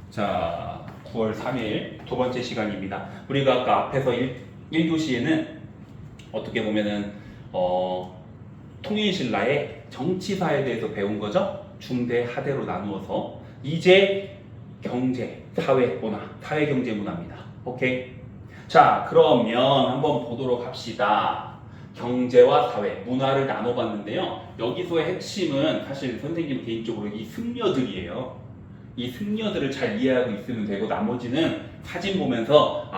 자, 9월 3일 두 번째 시간입니다. 우리가 아까 앞에서 1교시에는 어떻게 보면은 통일신라의 정치사에 대해서 배운 거죠. 중대 하대로 나누어서 이제 경제, 사회 문화, 사회 경제 문화입니다. 오케이. 자, 그러면 한번 보도록 합시다. 경제와 사회, 문화를 나눠봤는데요. 여기서의 핵심은 사실 선생님 개인적으로 이 승려들이에요. 이 승려들을 잘 이해하고 있으면 되고, 나머지는 사진 보면서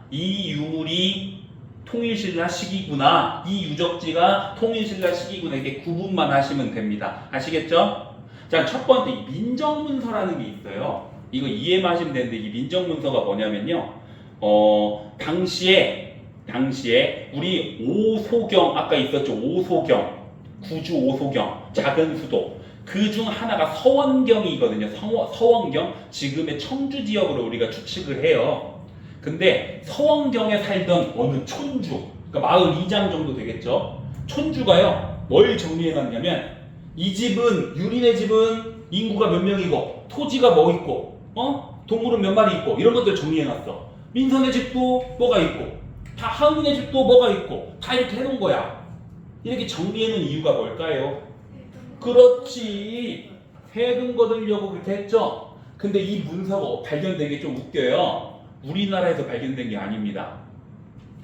이 유물이 통일신라 시기구나, 이 유적지가 통일신라 시기구나, 이렇게 구분만 하시면 됩니다. 아시겠죠? 자, 첫 번째 이 민정문서라는 게 있어요. 이거 이해만 하시면 되는데, 이 민정문서가 뭐냐면요, 당시에 우리 오소경, 아까 있었죠? 오소경, 구주 오소경, 작은 수도, 그 중 하나가 서원경이거든요. 서원경, 지금의 청주 지역으로 우리가 추측을 해요. 근데 서원경에 살던 어느 촌주, 그러니까 마을 이장 정도 되겠죠. 촌주가요, 뭘 정리해놨냐면, 이 집은, 유린의 집은 인구가 몇 명이고, 토지가 뭐 있고, 동물은 몇 마리 있고, 이런 것들 정리해놨어. 민선의 집도 뭐가 있고, 다 하은의 집도 뭐가 있고, 다 이렇게 해놓은 거야. 이렇게 정리해놓은 이유가 뭘까요? 그렇지. 세금 거두려고 그렇게 했죠. 근데 이 문서가 발견된 게 좀 웃겨요. 우리나라에서 발견된 게 아닙니다.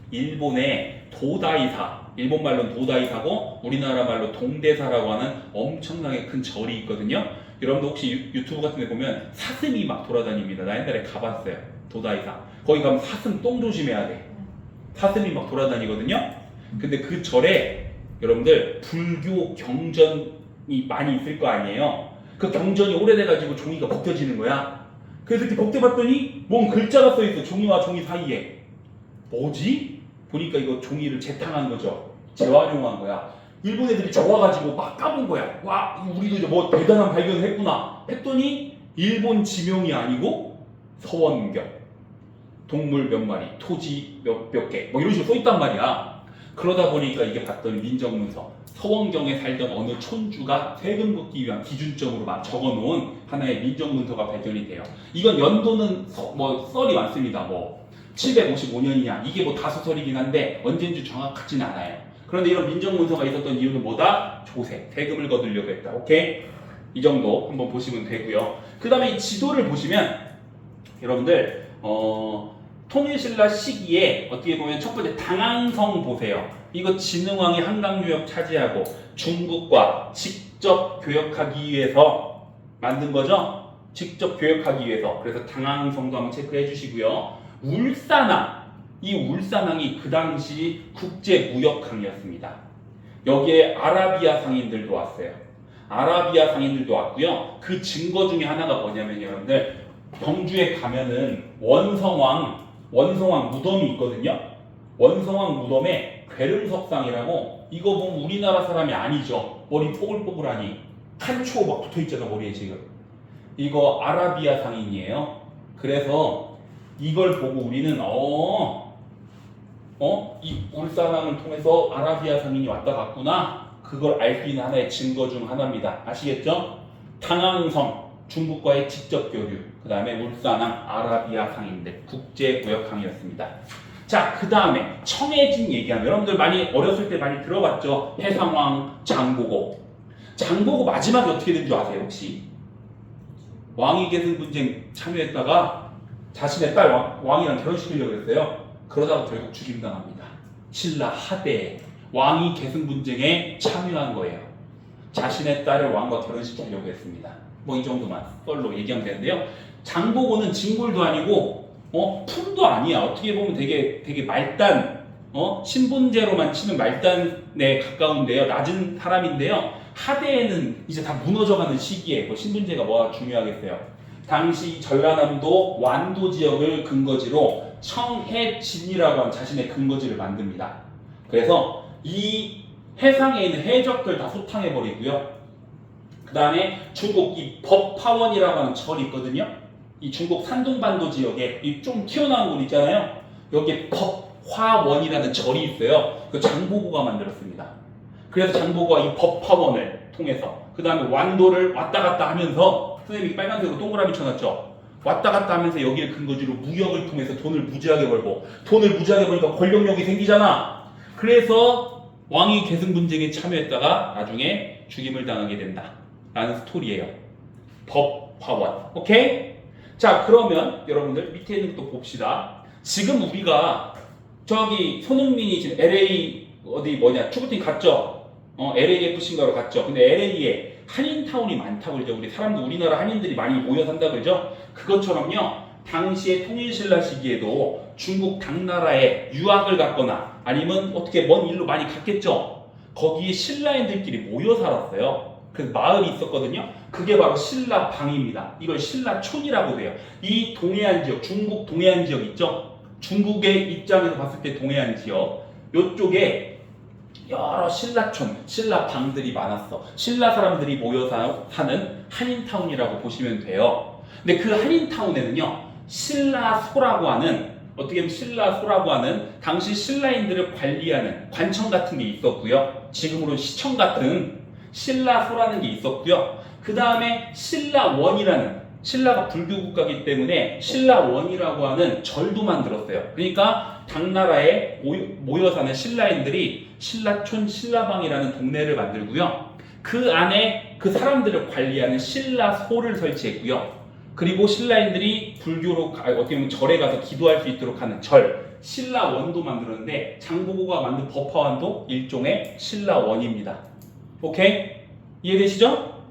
일본의 도다이사, 일본 말로는 도다이사고 우리나라 말로 동대사라고 하는 엄청나게 큰 절이 있거든요. 여러분도 혹시 유튜브 같은 데 보면 사슴이 막 돌아다닙니다. 나 옛날에 가봤어요. 도다이사. 거기 가면 사슴 똥 조심해야 돼. 사슴이 막 돌아다니거든요. 근데 그 절에 여러분들 불교 경전이 많이 있을 거 아니에요. 그 경전이 오래돼가지고 종이가 벗겨지는 거야. 그래서 이렇게 벗겨봤더니 뭔 글자가 써있어. 종이와 종이 사이에. 뭐지? 보니까 이거 종이를 재탕한 거죠. 재활용한 거야. 일본 애들이 좋아가지고 막 까본 거야. 와, 우리도 이제 뭐 대단한 발견을 했구나 했더니 일본 지명이 아니고 서원경, 동물 몇 마리, 토지 몇 개, 뭐 이런 식으로 써있단 말이야. 그러다 보니까 이게 봤더니 민정문서, 서원경에 살던 어느 촌주가 세금 걷기 위한 기준점으로 막 적어놓은 하나의 민정문서가 발견이 돼요. 이건 연도는 썰이 많습니다. 755년이냐, 이게 다수설이긴 한데 언제인지 정확하진 않아요. 그런데 이런 민정문서가 있었던 이유는 뭐다? 조세, 세금을 거두려고 했다. 오케이? 이 정도 한번 보시면 되고요. 그 다음에 이 지도를 보시면 여러분들 통일신라 시기에 어떻게 보면 첫 번째 당항성 보세요. 이거 진흥왕이 한강유역 차지하고 중국과 직접 교역하기 위해서 만든 거죠. 직접 교역하기 위해서. 그래서 당항성도 한번 체크해 주시고요. 울산항, 이 울산항이 그 당시 국제무역항이었습니다. 여기에 아라비아 상인들도 왔어요. 아라비아 상인들도 왔고요. 그 증거 중에 하나가 뭐냐면 여러분들, 경주에 가면은 원성왕 무덤이 있거든요. 원성왕 무덤에 괴름석상이라고, 이거 보면 우리나라 사람이 아니죠. 머리 뽀글뽀글하니 칸초 막 붙어있잖아, 머리에 지금. 이거 아라비아 상인이에요. 그래서 이걸 보고 우리는 이 울산항을 통해서 아라비아 상인이 왔다 갔구나, 그걸 알 수 있는 하나의 증거 중 하나입니다. 아시겠죠? 당항성, 중국과의 직접 교류, 그 다음에 울산항, 아라비아 상인들, 국제무역항이었습니다. 자, 그 다음에 청해진 얘기하면 여러분들 많이 어렸을 때 많이 들어봤죠? 해상왕 장보고. 장보고 마지막에 어떻게 된 줄 아세요 혹시? 왕위 계승 분쟁 참여했다가 자신의 딸 왕이랑 결혼시키려고 했어요. 그러다가 결국 죽임당합니다. 신라 하대 왕위 계승 분쟁에 참여한 거예요. 자신의 딸을 왕과 결혼시키려고 했습니다. 이 정도만 썰로 얘기하면 되는데요. 장보고는 진골도 아니고 품도 아니야. 어떻게 보면 되게 말단, 신분제로만 치는 말단에 가까운데요. 낮은 사람인데요. 하대에는 이제 다 무너져가는 시기에 신분제가 뭐가 중요하겠어요. 당시 전라남도 완도 지역을 근거지로 청해진이라고 하는 자신의 근거지를 만듭니다. 그래서 이 해상에 있는 해적들 다 소탕해버리고요. 그 다음에 중국 이 법화원이라고 하는 절이 있거든요. 이 중국 산둥반도 지역에 이 좀 튀어나온 곳 있잖아요. 여기에 법화원이라는 절이 있어요. 그 장보고가 만들었습니다. 그래서 장보고가 이 법화원을 통해서 그 다음에 완도를 왔다 갔다 하면서, 선생님이 빨간색으로 동그라미 쳐놨죠. 왔다 갔다 하면서 여기를 근거지로 무역을 통해서 돈을 무지하게 벌고 돈을 무지하게 벌니까 권력력이 생기잖아. 그래서 왕이 계승 분쟁에 참여했다가 나중에 죽임을 당하게 된다 라는 스토리예요. 법화원. 오케이? 자, 그러면 여러분들 밑에 있는 것도 봅시다. 지금 우리가 저기 손흥민이 지금 LA 어디 뭐냐 축구팀 갔죠? LAFC인가로 갔죠. 근데 LA에 한인타운이 많다고 그러죠. 우리 사람들 우리나라 한인들이 많이 모여 산다 그러죠. 그것처럼요. 당시의 통일신라 시기에도 중국 당나라에 유학을 갔거나 아니면 어떻게 먼 일로 많이 갔겠죠. 거기에 신라인들끼리 모여 살았어요. 그래서 마을이 있었거든요. 그게 바로 신라방입니다. 이걸 신라촌이라고 해요. 이 동해안 지역, 중국 동해안 지역 있죠? 중국의 입장에서 봤을 때 동해안 지역 요쪽에 여러 신라촌, 신라방들이 많았어. 신라 사람들이 모여 사는 한인타운이라고 보시면 돼요. 근데 그 한인타운에는요, 신라소라고 하는, 어떻게 보면 신라소라고 하는 당시 신라인들을 관리하는 관청 같은 게 있었고요. 지금으로 시청 같은 신라소라는 게 있었고요. 그 다음에 신라원이라는, 신라가 불교 국가이기 때문에 신라원이라고 하는 절도 만들었어요. 그러니까 당나라에 모여 사는 신라인들이 신라촌, 신라방이라는 동네를 만들고요. 그 안에 그 사람들을 관리하는 신라소를 설치했고요. 그리고 신라인들이 불교로 어떻게 보면 절에 가서 기도할 수 있도록 하는 절, 신라원도 만들었는데 장보고가 만든 법화원도 일종의 신라원입니다. 오케이? 이해되시죠?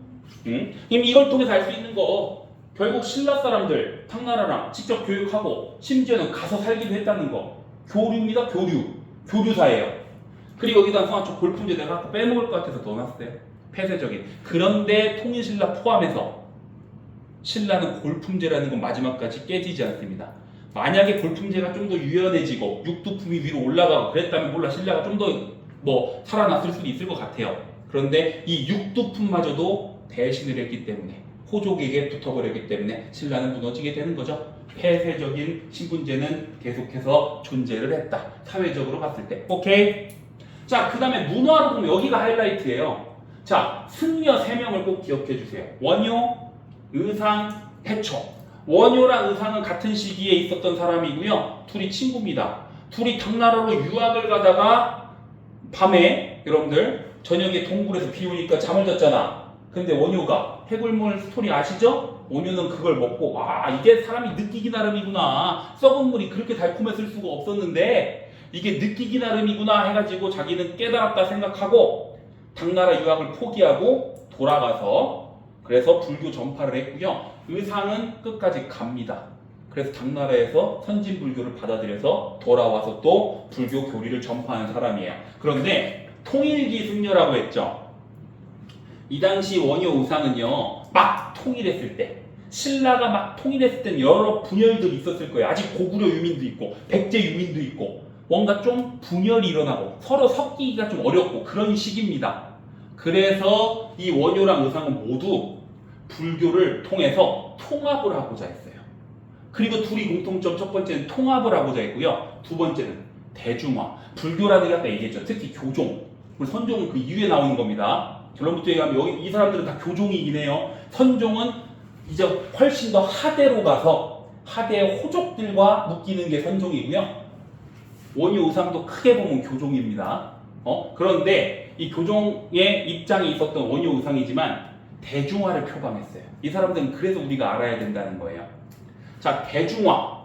그럼 이걸 통해서 알 수 있는 거 결국 신라 사람들 당나라랑 직접 교육하고 심지어는 가서 살기도 했다는 거 교류입니다. 교류사예요. 그리고 여기다 성화초 골품제 내가 아까 빼먹을 것 같아서 넣어놨어요. 폐쇄적인. 그런데 통일신라 포함해서 신라는 골품제라는 건 마지막까지 깨지지 않습니다. 만약에 골품제가 좀 더 유연해지고 육두품이 위로 올라가고 그랬다면 몰라 신라가 좀 더 뭐 살아났을 수도 있을 것 같아요. 그런데 이 육두품마저도 배신을 했기 때문에 호족에게 붙어버렸기 때문에 신라는 무너지게 되는 거죠. 폐쇄적인 신분제는 계속해서 존재를 했다. 사회적으로 봤을 때. 오케이? 자, 그 다음에 문화로 보면 여기가 하이라이트예요. 자, 승려 3명을 꼭 기억해 주세요. 원효, 의상, 해초. 원효랑 의상은 같은 시기에 있었던 사람이고요. 둘이 친구입니다. 둘이 당나라로 유학을 가다가 밤에 여러분들 저녁에 동굴에서 비 오니까 잠을 잤잖아. 근데 원효가 해골물 스토리 아시죠? 원효는 그걸 먹고 와 이게 사람이 느끼기 나름이구나. 썩은 물이 그렇게 달콤했을 수가 없었는데 이게 느끼기 나름이구나 해가지고 자기는 깨달았다 생각하고 당나라 유학을 포기하고 돌아가서 그래서 불교 전파를 했고요. 의상은 끝까지 갑니다. 그래서 당나라에서 선진 불교를 받아들여서 돌아와서 또 불교 교리를 전파하는 사람이에요. 그런데 통일기 승려라고 했죠. 이 당시 원효 의상은요 막 통일했을 때 신라가 막 통일했을 땐 여러 분열들이 있었을 거예요. 아직 고구려 유민도 있고 백제 유민도 있고 뭔가 좀 분열이 일어나고 서로 섞이기가 좀 어렵고 그런 시기입니다. 그래서 이 원효랑 의상은 모두 불교를 통해서 통합을 하고자 했어요. 그리고 둘이 공통점 첫 번째는 통합을 하고자 했고요. 두 번째는 대중화. 불교라는 게 아까 얘기했죠. 특히 교종. 우리 선종은 그 이후에 나오는 겁니다. 결론부터 얘기하면 여기 이 사람들은 다 교종이긴 해요. 선종은 이제 훨씬 더 하대로 가서 하대의 호족들과 묶이는 게 선종이고요. 원효 의상도 크게 보면 교종입니다. 그런데 이 교종의 입장에 있었던 원효 의상이지만 대중화를 표방했어요. 이 사람들은 그래서 우리가 알아야 된다는 거예요. 자, 대중화.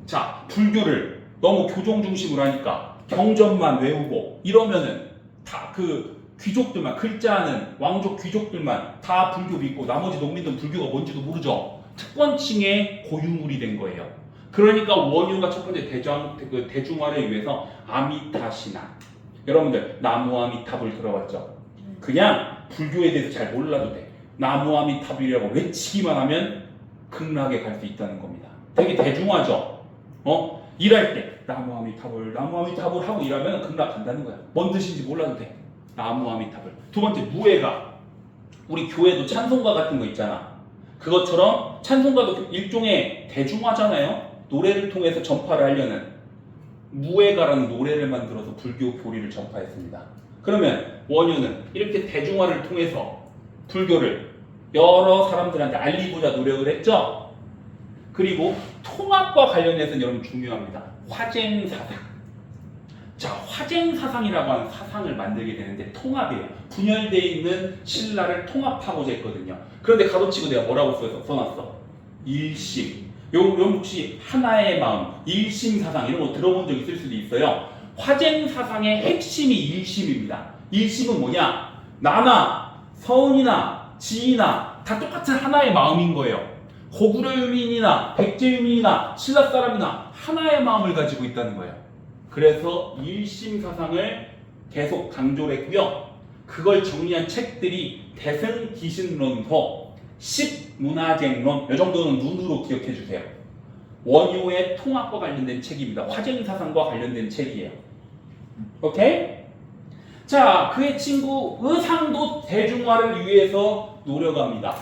자, 불교를 너무 교종 중심으로 하니까 경전만 외우고 이러면은 다 그 귀족들만 글자 아는 왕족 귀족들만 다 불교 믿고 나머지 농민들은 불교가 뭔지도 모르죠. 특권층의 고유물이 된 거예요. 그러니까 원효가 첫 번째 대중화를 위해서 아미타신앙. 여러분들 나무아미타불 들어봤죠? 그냥 불교에 대해서 잘 몰라도 돼. 나무아미타불이라고 외치기만 하면 극락에 갈 수 있다는 겁니다. 되게 대중화죠. 일할 때 나무아미타불 나무아미타불 하고 일하면 극락 간다는 거야. 뭔 뜻인지 몰라도 돼. 나무아미타불. 두 번째 무예가. 우리 교회도 찬송가 같은 거 있잖아. 그것처럼 찬송가도 일종의 대중화잖아요. 노래를 통해서 전파를 하려는 무예가라는 노래를 만들어서 불교 교리를 전파했습니다. 그러면 원효는 이렇게 대중화를 통해서 불교를 여러 사람들한테 알리고자 노력을 했죠. 그리고 통합과 관련해서는 여러분 중요합니다. 화쟁사상. 자, 화쟁사상이라고 하는 사상을 만들게 되는데 통합이에요. 분열되어 있는 신라를 통합하고자 했거든요. 그런데 가로치고 내가 뭐라고 써놨어? 일심. 요 혹시 하나의 마음, 일심사상 이런 거 들어본 적 있을 수도 있어요. 화쟁사상의 핵심이 일심입니다. 일심은 뭐냐? 나나 서은이나 지희나 다 똑같은 하나의 마음인 거예요. 고구려 유민이나 백제 유민이나 신라 사람이나 하나의 마음을 가지고 있다는 거예요. 그래서 일심사상을 계속 강조를 했고요. 그걸 정리한 책들이 대승기신론서, 십문화쟁론, 이 정도는 눈으로 기억해 주세요. 원효의 통합과 관련된 책입니다. 화쟁사상과 관련된 책이에요. 오케이? 자, 그의 친구 의상도 대중화를 위해서 노력합니다.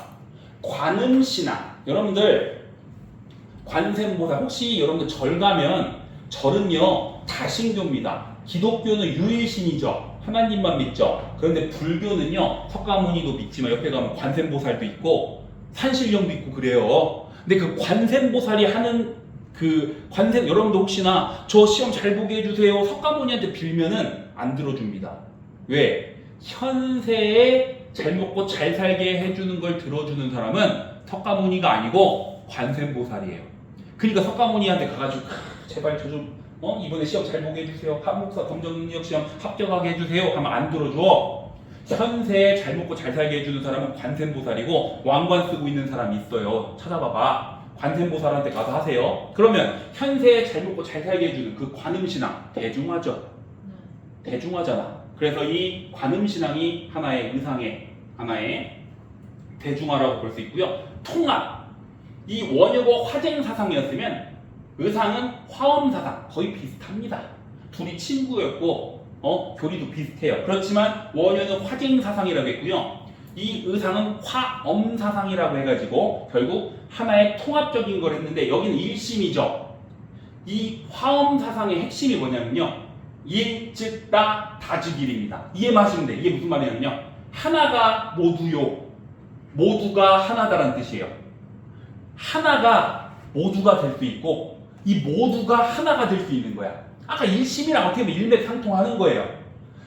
관음신앙. 여러분들 관세음보살 혹시 여러분들 절 가면 절은요 다신교입니다. 기독교는 유일신이죠. 하나님만 믿죠. 그런데 불교는요 석가모니도 믿지만 옆에 가면 관세음보살도 있고 산신령도 있고 그래요. 근데 그 관세음보살이 하는 그 관세 여러분도 혹시나 저 시험 잘 보게 해주세요 석가모니한테 빌면은 안 들어줍니다. 왜? 현세에 잘 먹고 잘 살게 해주는 걸 들어주는 사람은 석가모니가 아니고 관세음보살이에요. 그러니까 석가모니한테 가가지고 제발 저 좀 이번에 시험 잘 보게 해주세요. 한목사 검정능력 시험 합격하게 해주세요 하면 안 들어줘. 현세에 잘 먹고 잘 살게 해주는 사람은 관세음보살이고 왕관 쓰고 있는 사람이 있어요. 찾아봐봐. 관세음보살한테 가서 하세요. 그러면 현세에 잘 먹고 잘 살게 해주는 그 관음신앙 대중화죠. 대중화잖아. 그래서 이 관음신앙이 하나의 의상의 하나의 대중화라고 볼 수 있고요. 통합. 이 원효가 화쟁사상이었으면 의상은 화엄사상 거의 비슷합니다. 둘이 친구였고 교리도 비슷해요. 그렇지만 원효는 화쟁사상이라고 했고요. 이 의상은 화엄사상이라고 해가지고 결국 하나의 통합적인 걸 했는데 여기는 일심이죠. 이 화엄사상의 핵심이 뭐냐면요. 일즉다 다즉일입니다. 이해하시면 돼. 이게 무슨 말이냐면요. 하나가 모두요. 모두가 하나다라는 뜻이에요. 하나가 모두가 될 수 있고 이 모두가 하나가 될 수 있는 거야. 아까 일심이랑 어떻게 보면 일맥상통하는 거예요.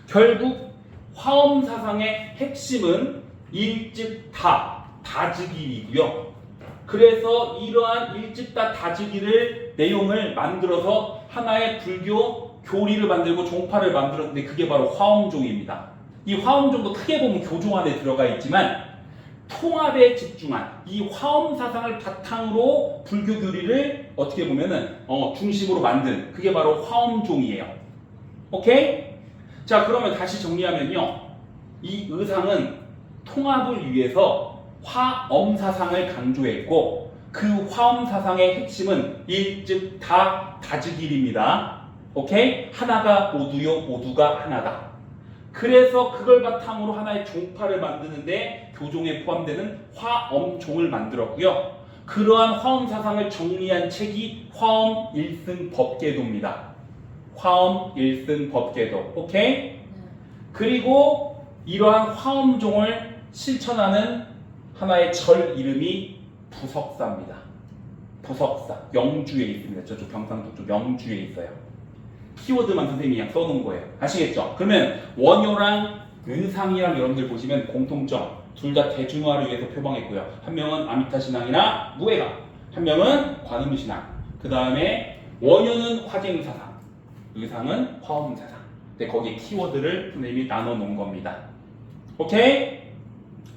결국 화엄사상의 핵심은 일즉다 다즉일이고요. 그래서 이러한 일즉다 다즉일을 내용을 만들어서 하나의 불교 교리를 만들고 종파를 만들었는데 그게 바로 화엄종입니다. 이 화엄종도 크게 보면 교종 안에 들어가 있지만 통합에 집중한 이 화엄사상을 바탕으로 불교 교리를 어떻게 보면은 중심으로 만든 그게 바로 화엄종이에요. 오케이? 자, 그러면 다시 정리하면요. 이 의상은 통합을 위해서 화엄사상을 강조했고 그 화엄사상의 핵심은 일즉다 다즉일입니다. 오케이? 하나가 모두요, 모두가 하나다. 그래서 그걸 바탕으로 하나의 종파를 만드는데 교종에 포함되는 화엄종을 만들었고요. 그러한 화엄사상을 정리한 책이 화엄일승법계도입니다. 화엄일승법계도. 오케이? 그리고 이러한 화엄종을 실천하는 하나의 절 이름이 부석사입니다. 부석사. 영주에 있습니다. 저쪽 경상도 쪽 영주에 있어요. 키워드만 선생님이 그냥 써놓은 거예요. 아시겠죠? 그러면 원효랑 의상이랑 여러분들 보시면 공통점 둘 다 대중화를 위해서 표방했고요. 한 명은 아미타신앙이나 무예가, 한 명은 관음신앙. 그 다음에 원효는 화쟁사상, 의상은 화엄사상. 근데 거기에 키워드를 선생님이 나눠 놓은 겁니다. 오케이?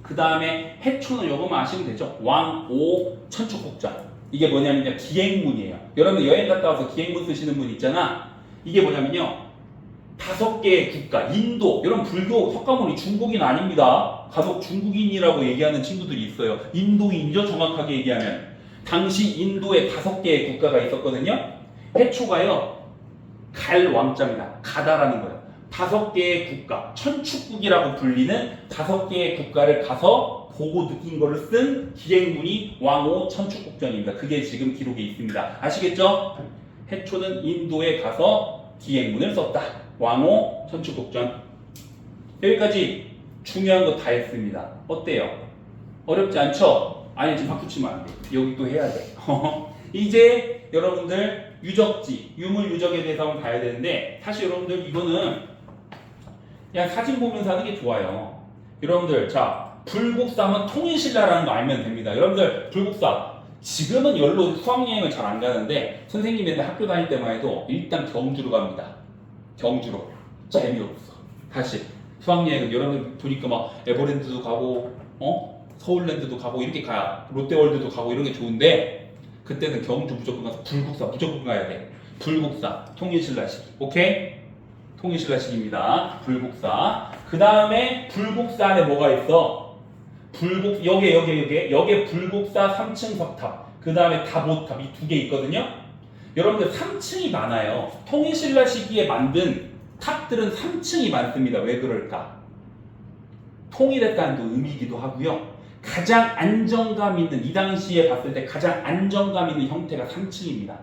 그 다음에 해초는 요거만 아시면 되죠. 왕오 천축국전. 이게 뭐냐면요. 기행문이에요. 여러분 여행 갔다 와서 기행문 쓰시는 분 있잖아. 이게 뭐냐면요. 5개의 국가, 인도, 여러분 불교 석가모니 중국인 아닙니다. 간혹 중국인이라고 얘기하는 친구들이 있어요. 인도인이죠, 정확하게 얘기하면. 당시 인도에 5개의 국가가 있었거든요. 해초가요, 갈 왕자입니다. 가다라는 거예요. 5개의 국가, 천축국이라고 불리는 5개의 국가를 가서 보고 느낀 거를 쓴 기행문이 왕오 천축국전입니다. 그게 지금 기록에 있습니다. 아시겠죠? 해초는 인도에 가서 기행문을 썼다. 왕오 천축국전. 여기까지 중요한 거 다 했습니다. 어때요? 어렵지 않죠? 아니 지금 박수 치면 안 돼. 여기 또 해야 돼. 이제 여러분들 유적지, 유물 유적에 대해서 한번 봐야 되는데 사실 여러분들 이거는 그냥 사진 보면서 하는 게 좋아요. 여러분들 자 불국사면 통일신라라는 거 알면 됩니다. 여러분들 불국사 지금은 열로 수학여행을 잘 안 가는데 선생님한테 학교 다닐 때만 해도 일단 경주로 갑니다. 경주로. 재미없어. 다시 수학여행은 여러분들 보니까 막 에버랜드도 가고 서울랜드도 가고 이렇게 가야 롯데월드도 가고 이런 게 좋은데 그때는 경주 무조건 가서 불국사 무조건 가야 돼. 불국사 통일신라시기. 오케이? 통일신라시기입니다. 불국사. 그 다음에 불국사 안에 뭐가 있어? 여기에 불국사 3층 석탑. 그 다음에 다보탑 이 두 개 있거든요. 여러분들 3층이 많아요. 통일신라 시기에 만든 탑들은 3층이 많습니다. 왜 그럴까? 통일했다는 의미이기도 하고요. 가장 안정감 있는 이 당시에 봤을 때 가장 안정감 있는 형태가 3층입니다.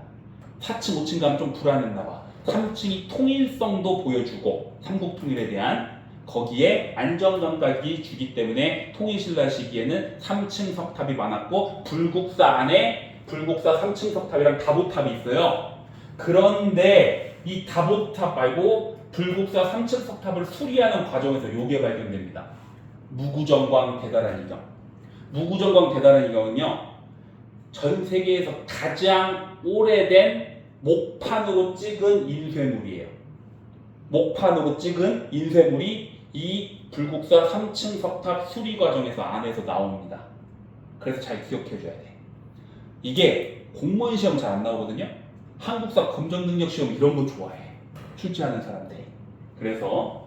4층, 5층 가면 좀 불안했나 봐. 3층이 통일성도 보여주고 삼국통일에 대한 거기에 안정감까지 주기 때문에 통일신라 시기에는 3층 석탑이 많았고 불국사 안에 불국사 3층 석탑이랑 다보탑이 있어요. 그런데 이 다보탑 말고 불국사 3층 석탑을 수리하는 과정에서 요게 발견됩니다. 무구정광 대단한 이경. 무구정광 대단한 이경은요, 전 세계에서 가장 오래된 목판으로 찍은 인쇄물이에요. 목판으로 찍은 인쇄물이 이 불국사 3층 석탑 수리 과정에서 안에서 나옵니다. 그래서 잘 기억해줘야 돼. 이게 공무원 시험 잘 안 나오거든요. 한국사 검정 능력 시험 이런 거 좋아해. 출제하는 사람들이. 그래서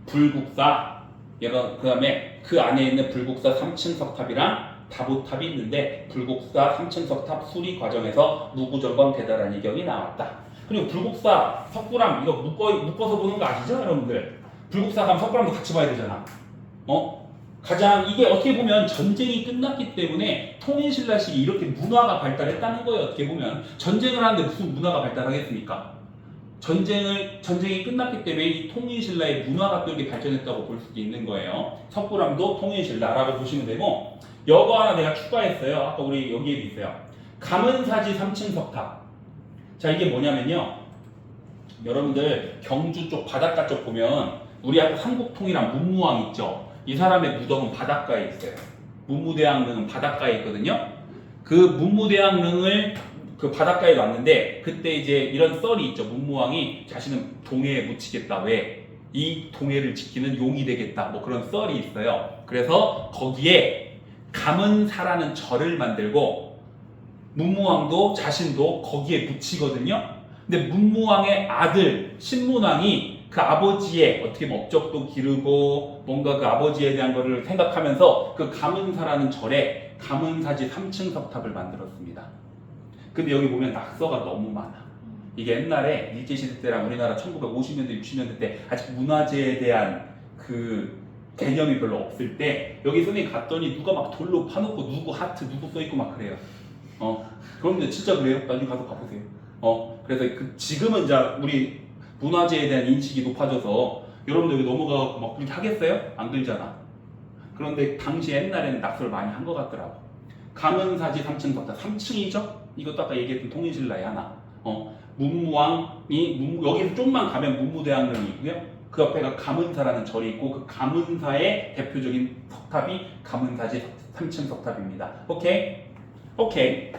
불국사 그 다음에 그 안에 있는 불국사 3층 석탑이랑 다보탑이 있는데 불국사 3층 석탑 수리 과정에서 무구정광 대단한 이경이 나왔다. 그리고 불국사 석굴암 이거 묶어서 보는 거 아시죠, 여러분들? 불국사 가면 석굴암도 같이 봐야 되잖아. 가장 이게 어떻게 보면 전쟁이 끝났기 때문에 통일신라 시기 이렇게 문화가 발달했다는 거예요. 어떻게 보면 전쟁을 하는데 무슨 문화가 발달하겠습니까? 전쟁이 끝났기 때문에 이 통일신라의 문화가 또 이렇게 발전했다고 볼 수도 있는 거예요. 석굴암도 통일신라라고 보시면 되고, 여거 하나 내가 추가했어요. 아까 우리 여기에도 있어요. 감은사지 3층 석탑. 자, 이게 뭐냐면요, 여러분들 경주 쪽 바닷가 쪽 보면 우리 아까 삼국통일한 문무왕 있죠. 이 사람의 무덤은 바닷가에 있어요. 문무대왕릉은 바닷가에 있거든요. 그 문무대왕릉을 그 바닷가에 놨는데 그때 이제 이런 썰이 있죠. 문무왕이 자신은 동해에 묻히겠다. 왜? 이 동해를 지키는 용이 되겠다. 뭐 그런 썰이 있어요. 그래서 거기에 감은사라는 절을 만들고 문무왕도 자신도 거기에 묻히거든요. 근데 문무왕의 아들 신문왕이 그 아버지의 어떻게 보면 업적도 기르고 뭔가 그 아버지에 대한 거를 생각하면서 그 감은사라는 절에 감은사지 3층 석탑을 만들었습니다. 근데 여기 보면 낙서가 너무 많아. 이게 옛날에 일제시대 때랑 우리나라 1950년대, 60년대 때 아직 문화재에 대한 그 개념이 별로 없을 때 여기 선생님 갔더니 누가 막 돌로 파놓고 누구 하트 누구 써있고 막 그래요. 그런데 진짜 그래요? 나중에 가서 봐보세요. 그래서 지금은 이제 우리 문화재에 대한 인식이 높아져서 여러분들 여기 넘어가고 막 그렇게 하겠어요? 안 그러잖아. 그런데 당시 옛날에는 낙서를 많이 한 것 같더라고. 감은사지 3층 석탑 3층이죠? 이것도 아까 얘기했던 통일신라의 하나. 문무왕이 여기서 좀만 가면 문무대왕릉이 있고요. 그 옆에가 감은사라는 절이 있고 그 감은사의 대표적인 석탑이 감은사지 3층 석탑입니다. 오케이?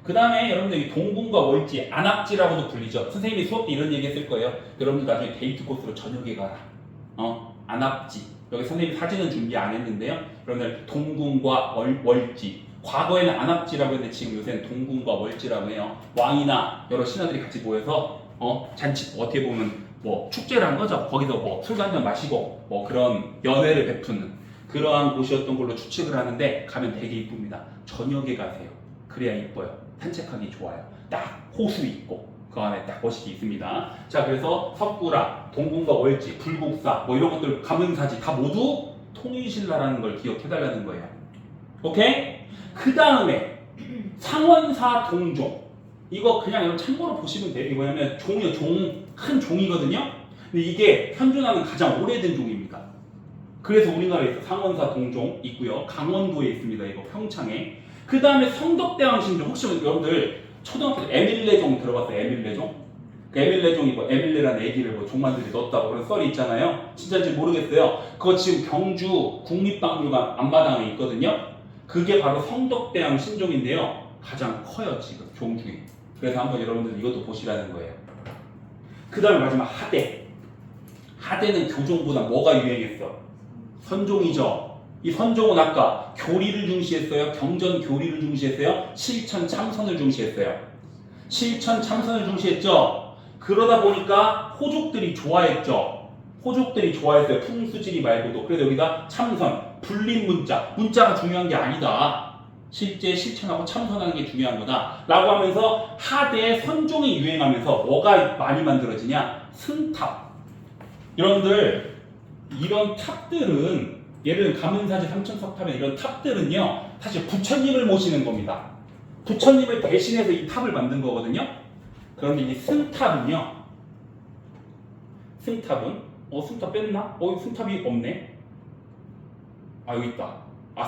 그 다음에 여러분들 이 동궁과 월지, 안압지라고도 불리죠. 선생님이 수업 때 이런 얘기 했을 거예요. 여러분들 나중에 데이트 코스로 저녁에 가라. 안압지. 여기 선생님이 사진은 준비 안 했는데요. 여러분들 동궁과 월지. 과거에는 안압지라고 했는데 지금 요새는 동궁과 월지라고 해요. 왕이나 여러 신하들이 같이 모여서 잔치 어떻게 보면 뭐 축제를 한 거죠. 거기서 뭐 술 한잔 마시고 뭐 그런 연회를 베푸는 그러한 곳이었던 걸로 추측을 하는데 가면 되게 이쁩니다. 저녁에 가세요. 그래야 이뻐요. 산책하기 좋아요. 딱 호수 있고 그 안에 딱 멋있게 있습니다. 자, 그래서 석굴암, 동궁과 월지, 불국사 뭐 이런 것들 감은사지 다 모두 통일신라라는 걸 기억해달라는 거예요. 오케이? 그 다음에 상원사 동종. 이거 그냥 여러분 참고로 보시면 돼요. 이거 뭐냐면 종이요. 큰 종이거든요. 근데 이게 현존하는 가장 오래된 종입니다. 그래서 우리나라에 있어. 상원사 동종 있고요. 강원도에 있습니다. 이거 평창에. 그 다음에 성덕대왕 신종. 혹시 여러분들 초등학교 때 에밀레종 들어봤어요? 에밀레종? 그 에밀레종이 뭐 에밀레라는 애기를 뭐 종만들이 넣었다고 그런 썰이 있잖아요. 진짜인지 모르겠어요. 그거 지금 경주 국립박물관 앞마당에 있거든요. 그게 바로 성덕대왕 신종인데요. 가장 커요 지금 경주에. 그래서 한번 여러분들 이것도 보시라는 거예요. 그 다음에 마지막 하대. 하대는 교종보다 뭐가 유행했어? 선종이죠. 이 선종은 아까 교리를 중시했어요? 경전 교리를 중시했어요? 실천 참선을 중시했어요? 실천 참선을 중시했죠. 그러다 보니까 호족들이 좋아했죠. 호족들이 좋아했어요. 풍수지리 말고도. 그래서 여기다 참선, 불린 문자. 문자가 중요한 게 아니다. 실제 실천하고 참선하는 게 중요한 거다. 라고 하면서 하대 선종이 유행하면서 뭐가 많이 만들어지냐? 승탑. 여러분들 이런 탑들은 예를 들어 가문사지 삼천석탑의 이런 탑들은요 사실 부처님을 모시는 겁니다. 부처님을 대신해서 이 탑을 만든 거거든요. 그런데 이 승탑은요, 승탑은 승탑 뺐나? 승탑이 없네. 여기 있다.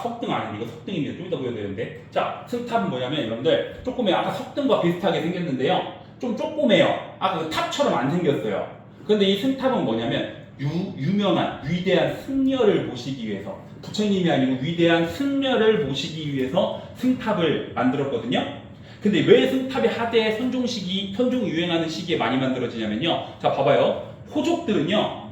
석등 아니네. 이거 석등입니다. 좀 이따 보여드리는데. 자, 승탑은 뭐냐면 여러분들 조그매요. 아까 석등과 비슷하게 생겼는데요. 좀 조그매요. 아까 그 탑처럼 안 생겼어요. 근데 이 승탑은 뭐냐면 유명한 위대한 승려를 모시기 위해서, 부처님이 아니고 위대한 승려를 모시기 위해서 승탑을 만들었거든요. 근데 왜 승탑이 하대 선종이 유행하는 시기에 많이 만들어지냐면요. 자, 봐봐요. 호족들은요,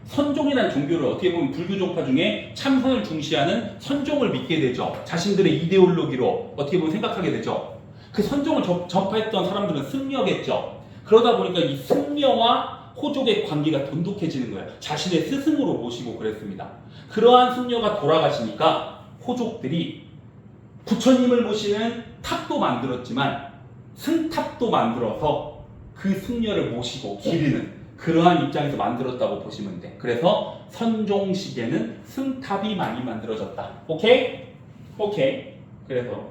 선종이라는 종교를 어떻게 보면 불교 종파 중에 참선을 중시하는 선종을 믿게 되죠. 자신들의 이데올로기로 어떻게 보면 생각하게 되죠. 그 선종을 접했던 사람들은 승려겠죠. 그러다 보니까 이 승려와 호족의 관계가 돈독해지는 거예요. 자신의 스승으로 모시고 그랬습니다. 그러한 승려가 돌아가시니까 호족들이 부처님을 모시는 탑도 만들었지만 승탑도 만들어서 그 승려를 모시고 기리는 그러한 입장에서 만들었다고 보시면 돼. 그래서 선종 시대는 승탑이 많이 만들어졌다. 오케이? 오케이. 그래서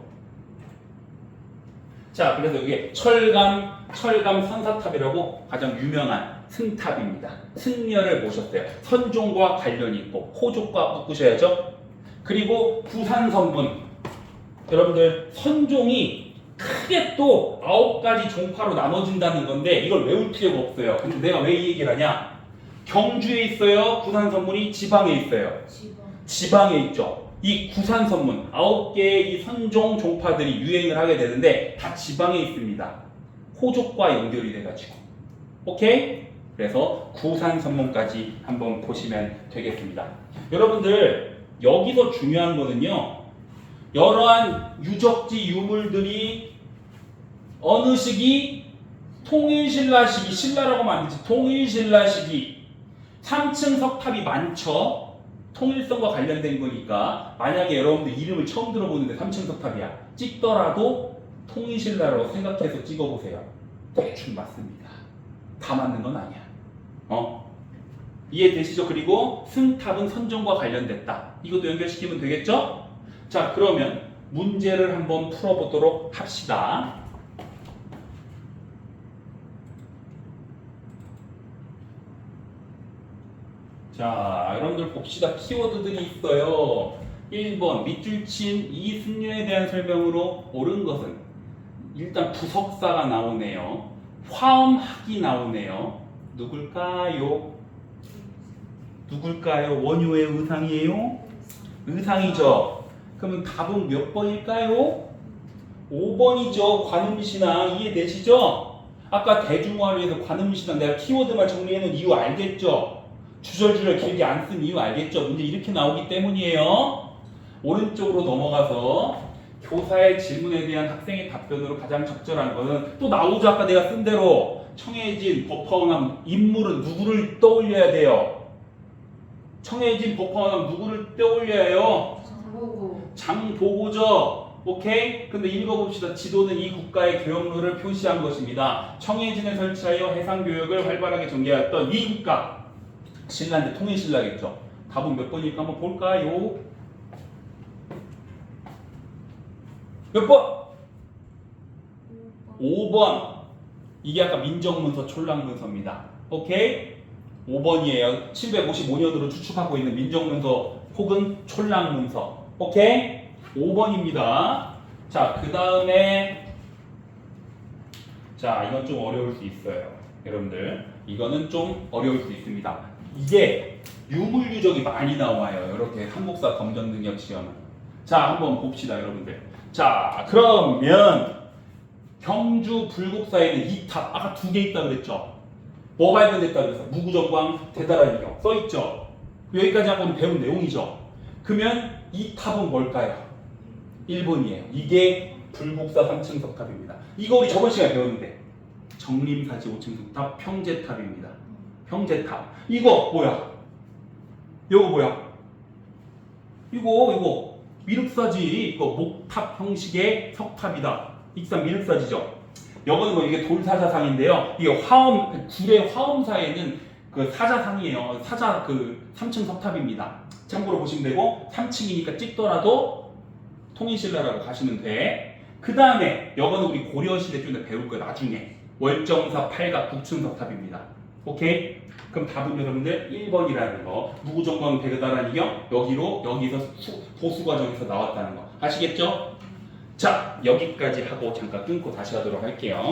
이게 철감 선사탑이라고 가장 유명한 승탑입니다. 승려를 모셨어요. 선종과 관련이 있고 호족과 묶으셔야죠. 그리고 부산선문. 여러분들 선종이 크게 또 9가지 종파로 나눠진다는 건데 이걸 외울 필요가 없어요. 근데 내가 왜 이 얘기를 하냐? 경주에 있어요. 부산선문이 지방에 있어요. 지방에 있죠. 이 구산선문 9개의 이 선종 종파들이 유행을 하게 되는데 다 지방에 있습니다. 호족과 연결이 돼가지고. 오케이? 그래서 구산선문까지 한번 보시면 되겠습니다. 여러분들 여기서 중요한 거는요, 여러한 유적지 유물들이 어느 시기? 통일신라 시기. 신라라고 하면 안 되지. 통일신라 시기. 3층 석탑이 많죠. 통일성과 관련된 거니까 만약에 여러분들 이름을 처음 들어보는데 3층 석탑이야 찍더라도 통일신라라고 생각해서 찍어보세요. 대충 맞습니다. 다 맞는 건 아니야. 이해되시죠? 그리고 승탑은 선종과 관련됐다. 이것도 연결시키면 되겠죠? 자, 그러면 문제를 한번 풀어보도록 합시다. 자, 여러분들 봅시다. 키워드들이 있어요. 1번 밑줄 친 이 승려에 대한 설명으로 옳은 것은 일단 부석사가 나오네요. 화엄학이 나오네요. 누굴까요? 원효의 의상이에요? 의상이죠. 그러면 답은 몇 번일까요? 5번이죠. 관음신앙. 이해되시죠? 아까 대중화를 관음신앙 내가 키워드만 정리해놓은 이유 알겠죠? 주절주절 길게 안 쓴 이유 알겠죠? 문제 이렇게 나오기 때문이에요. 오른쪽으로 넘어가서 교사의 질문에 대한 학생의 답변으로 가장 적절한 것은 또 나오죠. 아까 내가 쓴 대로 청해진, 법화원함 인물은 누구를 떠올려야 돼요? 청해진, 법화원함 누구를 떠올려야 해요? 장보고죠. 오케이? 근데 읽어봅시다. 지도는 이 국가의 교역로를 표시한 것입니다. 청해진에 설치하여 해상교역을 활발하게 전개하였던 이 국가. 신라인데 통일신라겠죠. 답은 몇 번일까 한번 볼까요? 몇 번? 5번. 이게 아까 민정문서, 촐락문서입니다. 오케이? 5번이에요. 755년으로 추측하고 있는 민정문서 혹은 촐랑문서. 오케이? 5번입니다. 자, 그 다음에 자, 이건 좀 어려울 수 있어요. 여러분들, 이거는 좀 어려울 수 있습니다. 이게 유물유적이 많이 나와요. 이렇게 한국사 검정 능력 시험은. 자, 한번 봅시다, 여러분들. 자, 그러면 경주 불국사에는 이 탑, 아까 2개 있다 그랬죠? 뭐 발견됐다 그래서 무구정광 대단한 이경 써있죠? 여기까지 한번 배운 내용이죠? 그러면 이 탑은 뭘까요? 1번이에요. 이게 불국사 3층 석탑입니다. 이거 우리 저번 시간에 배웠는데 정림사지 5층 석탑 평제탑입니다. 평제탑. 이거 뭐야? 이거 뭐야? 이거 미륵사지. 이거 목탑 형식의 석탑이다. 익산 미륵사지죠. 여거는 뭐 이게 돌사자상인데요. 이게 화엄 굴의 화엄사에는 그 사자상이에요. 사자 그 3층 석탑입니다. 참고로 보시면 되고 3층이니까 찍더라도 통인신라라고 가시면 돼. 그 다음에 여거는 우리 고려시대 좀 더 배울 거예요. 나중에 월정사 8각 북춘석탑입니다. 오케이? 그럼 답은 여러분들 1번이라는 거. 무구정광 대다란 이경 여기서 보수 과정에서 나왔다는 거 아시겠죠? 자, 여기까지 하고 잠깐 끊고 다시 하도록 할게요.